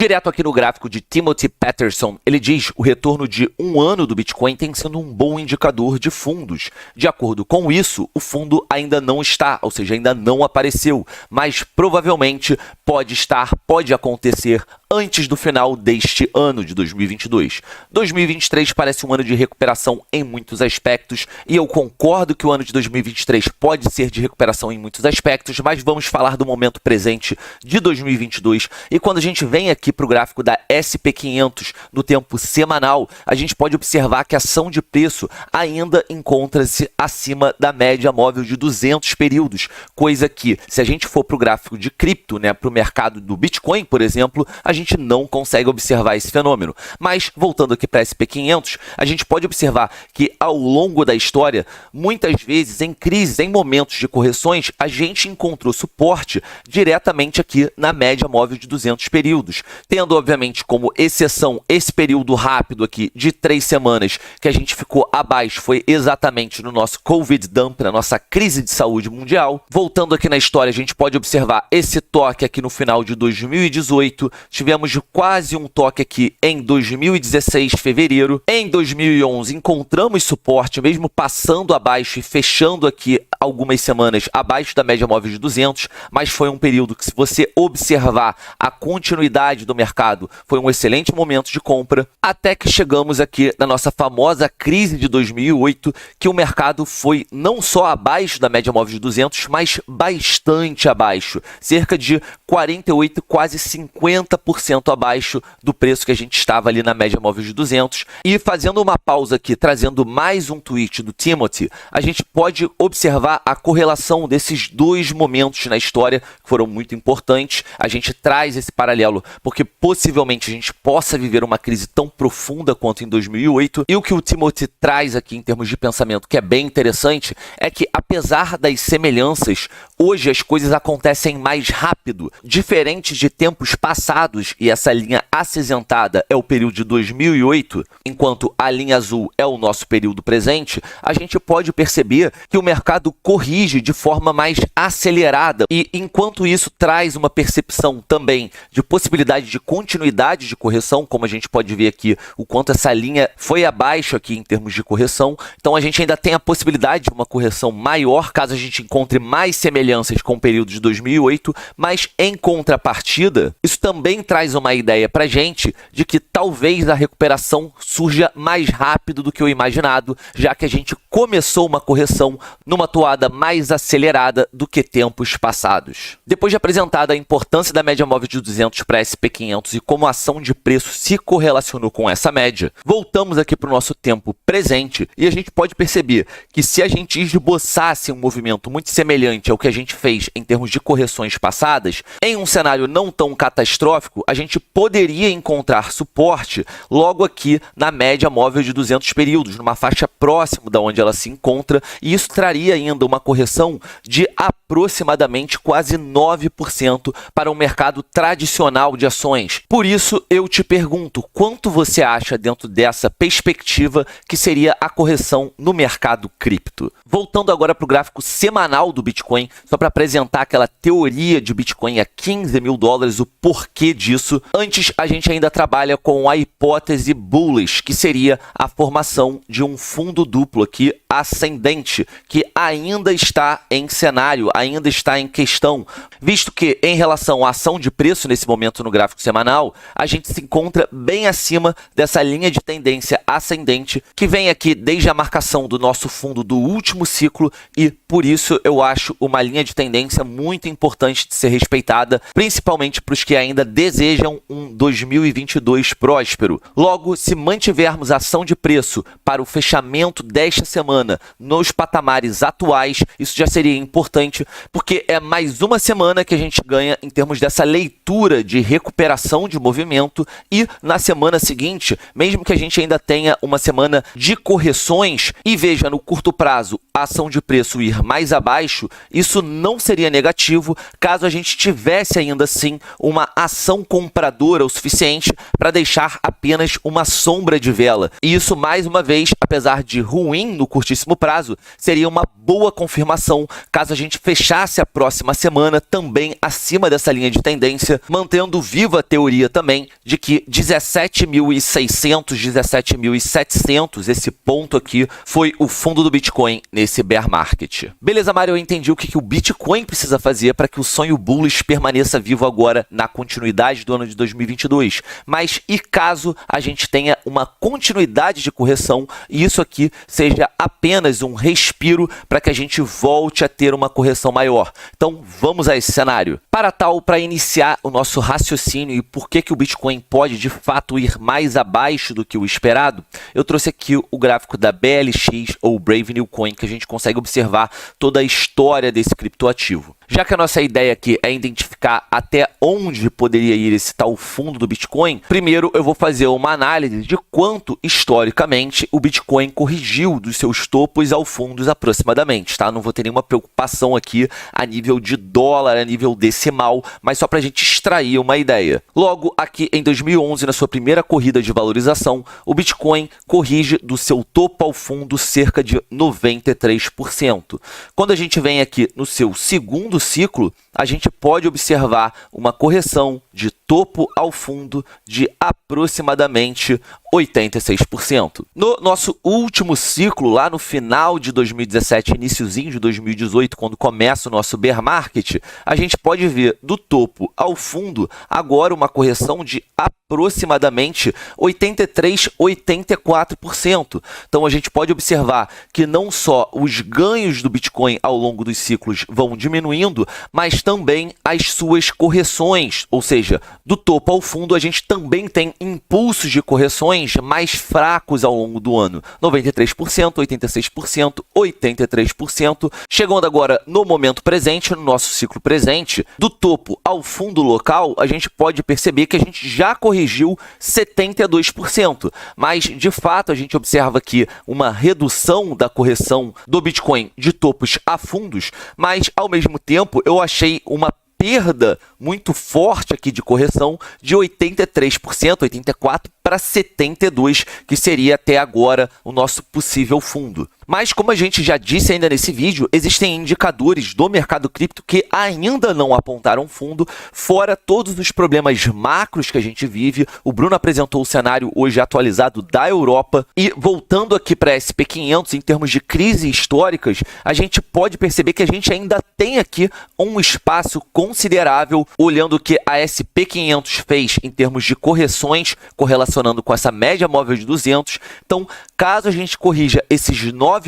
Direto aqui no gráfico de Timothy Peterson, ele diz: o retorno de um ano do Bitcoin tem sido um bom indicador de fundos. De acordo com isso, o fundo ainda não está, ou seja, ainda não apareceu, mas provavelmente pode acontecer antes do final deste ano de 2022. 2023 parece um ano de recuperação em muitos aspectos, e eu concordo que o ano de 2023 pode ser de recuperação em muitos aspectos, mas vamos falar do momento presente de 2022. E quando a gente vem aqui para o gráfico da SP500 no tempo semanal, a gente pode observar que a ação de preço ainda encontra-se acima da média móvel de 200 períodos, coisa que, se a gente for para o gráfico de cripto, para o mercado do Bitcoin, por exemplo, a gente não consegue observar esse fenômeno. Mas, voltando aqui para a SP500, a gente pode observar que, ao longo da história, muitas vezes, em crises, em momentos de correções, a gente encontrou suporte diretamente aqui na média móvel de 200 períodos, tendo, obviamente, como exceção esse período rápido aqui de 3 semanas que a gente ficou abaixo, foi exatamente no nosso Covid Dump, na nossa crise de saúde mundial. Voltando aqui na história, a gente pode observar esse toque aqui no final de 2018, tivemos quase um toque aqui em 2016, fevereiro. Em 2011, encontramos suporte, mesmo passando abaixo e fechando aqui algumas semanas abaixo da média móvel de 200, mas foi um período que, se você observar a continuidade do mercado, foi um excelente momento de compra, até que chegamos aqui na nossa famosa crise de 2008, que o mercado foi não só abaixo da média móvel de 200, mas bastante abaixo, cerca de 48, quase 50% abaixo do preço que a gente estava ali na média móvel de 200. E fazendo uma pausa aqui, trazendo mais um tweet do Timothy, a gente pode observar a correlação desses dois momentos na história que foram muito importantes. A gente traz esse paralelo porque possivelmente a gente possa viver uma crise tão profunda quanto em 2008. E o que o Timothy traz aqui em termos de pensamento, que é bem interessante, é que, apesar das semelhanças, hoje as coisas acontecem mais rápido, diferente de tempos passados, e essa linha acinzentada é o período de 2008, enquanto a linha azul é o nosso período presente. A gente pode perceber que o mercado corrige de forma mais acelerada, e enquanto isso traz uma percepção também de possibilidade de continuidade de correção, como a gente pode ver aqui, o quanto essa linha foi abaixo aqui em termos de correção. Então a gente ainda tem a possibilidade de uma correção maior, caso a gente encontre mais semelhanças com o período de 2008, mas em contrapartida, isso também traz uma ideia para a gente de que talvez a recuperação surja mais rápido do que o imaginado, já que a gente começou uma correção numa toada mais acelerada do que tempos passados. Depois de apresentada a importância da média móvel de 200 para a SP500 e como a ação de preço se correlacionou com essa média, voltamos aqui para o nosso tempo presente e a gente pode perceber que, se a gente esboçasse um movimento muito semelhante ao que a gente fez em termos de correções passadas, em um cenário não tão catastrófico, a gente poderia encontrar suporte logo aqui na média móvel de 200 períodos, numa faixa próxima da onde ela se encontra, e isso traria ainda uma correção de aproximadamente quase 9% para o mercado tradicional de ações. Por isso, eu te pergunto, quanto você acha, dentro dessa perspectiva, que seria a correção no mercado cripto? Voltando agora para o gráfico semanal do Bitcoin, só para apresentar aquela teoria de Bitcoin a $15 mil, o porquê disso. Antes, a gente ainda trabalha com a hipótese bullish, que seria a formação de um fundo duplo aqui ascendente, que ainda está em cenário, ainda está em questão, visto que, em relação à ação de preço nesse momento no gráfico semanal, a gente se encontra bem acima dessa linha de tendência ascendente, que vem aqui desde a marcação do nosso fundo do último ciclo, e por isso eu acho uma linha de tendência muito importante de ser respeitada, principalmente para os que ainda desejam um 2022 próspero. Logo, se mantivermos a ação de preço para o fechamento desta semana nos patamares atuais, isso já seria importante, porque é mais uma semana que a gente ganha em termos dessa leitura de recuperação de movimento, e na semana seguinte, mesmo que a gente ainda tenha uma semana de correções, e veja no curto prazo a ação de preço ir mais abaixo, isso não seria negativo caso a gente tivesse ainda assim uma ação compradora o suficiente para deixar apenas uma sombra de vela. E isso, mais uma vez, apesar de ruim no curtíssimo prazo, seria uma boa confirmação caso a gente fechasse a próxima semana também acima dessa linha de tendência, mantendo viva a teoria também de que 17.600, 17.700, esse ponto aqui, foi o fundo do Bitcoin nesse bear market. Beleza, Mário, eu entendi o que o Bitcoin precisa fazer para que o sonho bullish permaneça vivo agora na continuidade do ano de 2022. Mas e caso a gente tenha uma continuidade de correção e isso aqui seja apenas um respiro para que a gente volte a ter uma correção maior? Então, vamos a esse cenário. Para tal, para iniciar o nosso raciocínio e por que o Bitcoin pode de fato ir mais abaixo do que o esperado, eu trouxe aqui o gráfico da BLX ou Brave New Coin, que a gente consegue observar toda a história desse criptoativo. Já que a nossa ideia aqui é identificar até onde poderia ir esse tal fundo do Bitcoin, primeiro eu vou fazer uma análise de quanto, historicamente, o Bitcoin corrigiu dos seus topos ao fundos aproximadamente, tá? Não vou ter nenhuma preocupação aqui a nível de dólar, a nível decimal, mas só para a gente extrair uma ideia. Logo, aqui em 2011, na sua primeira corrida de valorização, o Bitcoin corrige do seu topo ao fundo cerca de 93%. Quando a gente vem aqui no seu segundo ciclo, a gente pode observar uma correção de topo ao fundo de aproximadamente 86%. No nosso último ciclo, lá no final de 2017, iniciozinho de 2018, quando começa o nosso bear market, a gente pode ver do topo ao fundo agora uma correção de aproximadamente 83, 84%. Então a gente pode observar que não só os ganhos do Bitcoin ao longo dos ciclos vão diminuindo, mas também as suas correções, ou seja, do topo ao fundo a gente também tem impulsos de correções mais fracos ao longo do ano. 93%, 86%, 83%. Chegando agora no momento presente, no nosso ciclo presente, do topo ao fundo local, a gente pode perceber que a gente já corrigiu 72%. Mas, de fato, a gente observa aqui uma redução da correção do Bitcoin de topos a fundos, mas, ao mesmo tempo, eu achei uma perda muito forte aqui de correção de 83%, 84% para 72%, que seria até agora o nosso possível fundo. Mas, como a gente já disse ainda nesse vídeo, existem indicadores do mercado cripto que ainda não apontaram fundo, fora todos os problemas macros que a gente vive. O Bruno apresentou o cenário hoje atualizado da Europa. E, voltando aqui para a SP500, em termos de crise históricas, a gente pode perceber que a gente ainda tem aqui um espaço considerável, olhando o que a SP500 fez em termos de correções, correlacionando com essa média móvel de 200. Então, caso a gente corrija esses 9%,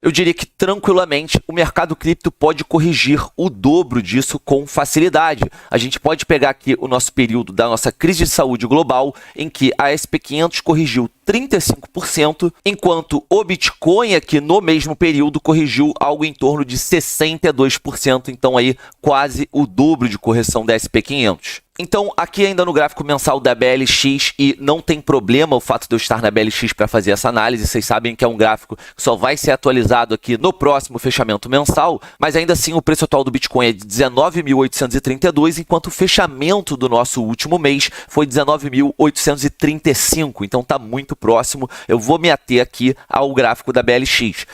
eu diria que tranquilamente o mercado cripto pode corrigir o dobro disso com facilidade. A gente pode pegar aqui o nosso período da nossa crise de saúde global, em que a SP500 corrigiu 35%, enquanto o Bitcoin aqui no mesmo período corrigiu algo em torno de 62%, então aí quase o dobro de correção da SP500. Então, aqui ainda no gráfico mensal da BLX, e não tem problema o fato de eu estar na BLX para fazer essa análise, vocês sabem que é um gráfico que só vai ser atualizado aqui no próximo fechamento mensal, mas ainda assim o preço atual do Bitcoin é de 19.832, enquanto o fechamento do nosso último mês foi 19.835, então está muito próximo. Eu vou me ater aqui ao gráfico da BLX.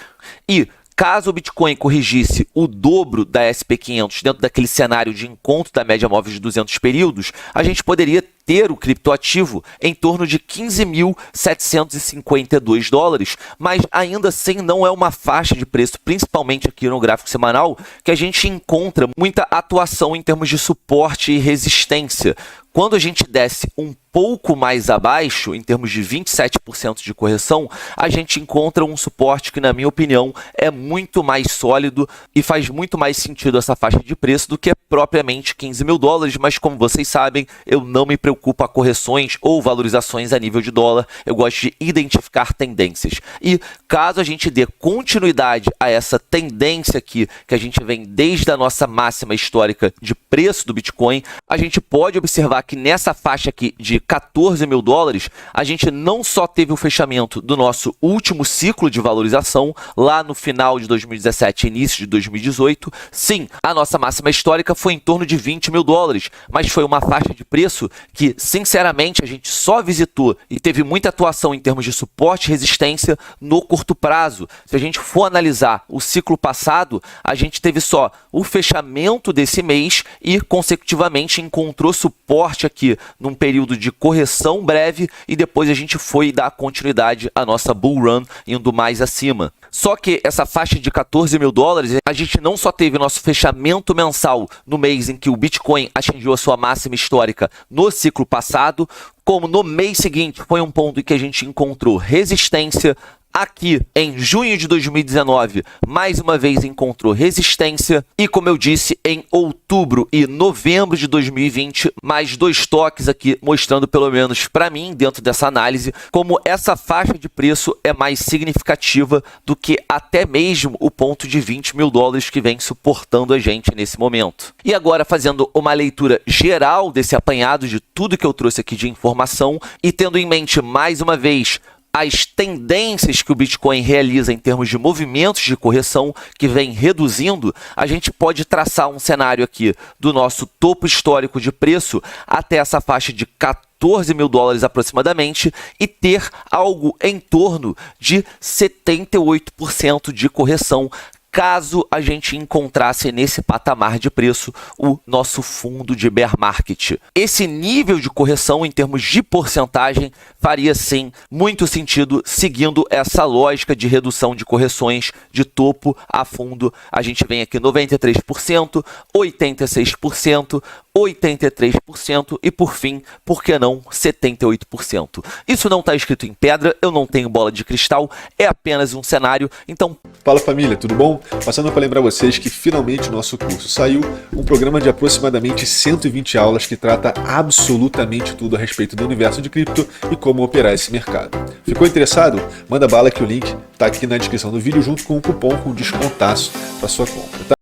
E caso o Bitcoin corrigisse o dobro da SP500 dentro daquele cenário de encontro da média móvel de 200 períodos, a gente poderia ter o criptoativo em torno de 15.752 dólares, mas ainda assim não é uma faixa de preço, principalmente aqui no gráfico semanal, que a gente encontra muita atuação em termos de suporte e resistência. Quando a gente desce um pouco mais abaixo, em termos de 27% de correção, a gente encontra um suporte que, na minha opinião, é muito mais sólido e faz muito mais sentido essa faixa de preço do que propriamente 15 mil dólares, mas como vocês sabem, eu não me preocupo a correções ou valorizações a nível de dólar, eu gosto de identificar tendências. E caso a gente dê continuidade a essa tendência aqui, que a gente vem desde a nossa máxima histórica de preço do Bitcoin, a gente pode observar falar que nessa faixa aqui de 14 mil dólares, a gente não só teve o fechamento do nosso último ciclo de valorização, lá no final de 2017 e início de 2018. Sim, a nossa máxima histórica foi em torno de 20 mil dólares, mas foi uma faixa de preço que, sinceramente, a gente só visitou e teve muita atuação em termos de suporte e resistência no curto prazo. Se a gente for analisar o ciclo passado, a gente teve só o fechamento desse mês e, consecutivamente, encontrou suporte aqui num período de correção breve e depois a gente foi dar continuidade à nossa bull run indo mais acima. Só que essa faixa de 14 mil dólares, a gente não só teve nosso fechamento mensal no mês em que o Bitcoin atingiu a sua máxima histórica no ciclo passado, como no mês seguinte foi um ponto em que a gente encontrou resistência. Aqui, em junho de 2019, mais uma vez encontrou resistência e, como eu disse, em outubro e novembro de 2020, mais 2 toques aqui mostrando, pelo menos para mim, dentro dessa análise, como essa faixa de preço é mais significativa do que até mesmo o ponto de 20 mil dólares que vem suportando a gente nesse momento. E agora, fazendo uma leitura geral desse apanhado de tudo que eu trouxe aqui de informação e tendo em mente, mais uma vez, as tendências que o Bitcoin realiza em termos de movimentos de correção que vem reduzindo, a gente pode traçar um cenário aqui do nosso topo histórico de preço até essa faixa de 14 mil dólares aproximadamente e ter algo em torno de 78% de correção, caso a gente encontrasse nesse patamar de preço o nosso fundo de bear market. Esse nível de correção em termos de porcentagem faria sim muito sentido seguindo essa lógica de redução de correções de topo a fundo. A gente vem aqui 93%, 86%, 83% e, por fim, por que não 78%? Isso não está escrito em pedra, eu não tenho bola de cristal, é apenas um cenário, então... Fala família, tudo bom? Passando para lembrar vocês que finalmente o nosso curso saiu, um programa de aproximadamente 120 aulas que trata absolutamente tudo a respeito do universo de cripto e como operar esse mercado. Ficou interessado? Manda bala que o link está aqui na descrição do vídeo junto com um cupom com descontaço para sua compra, tá?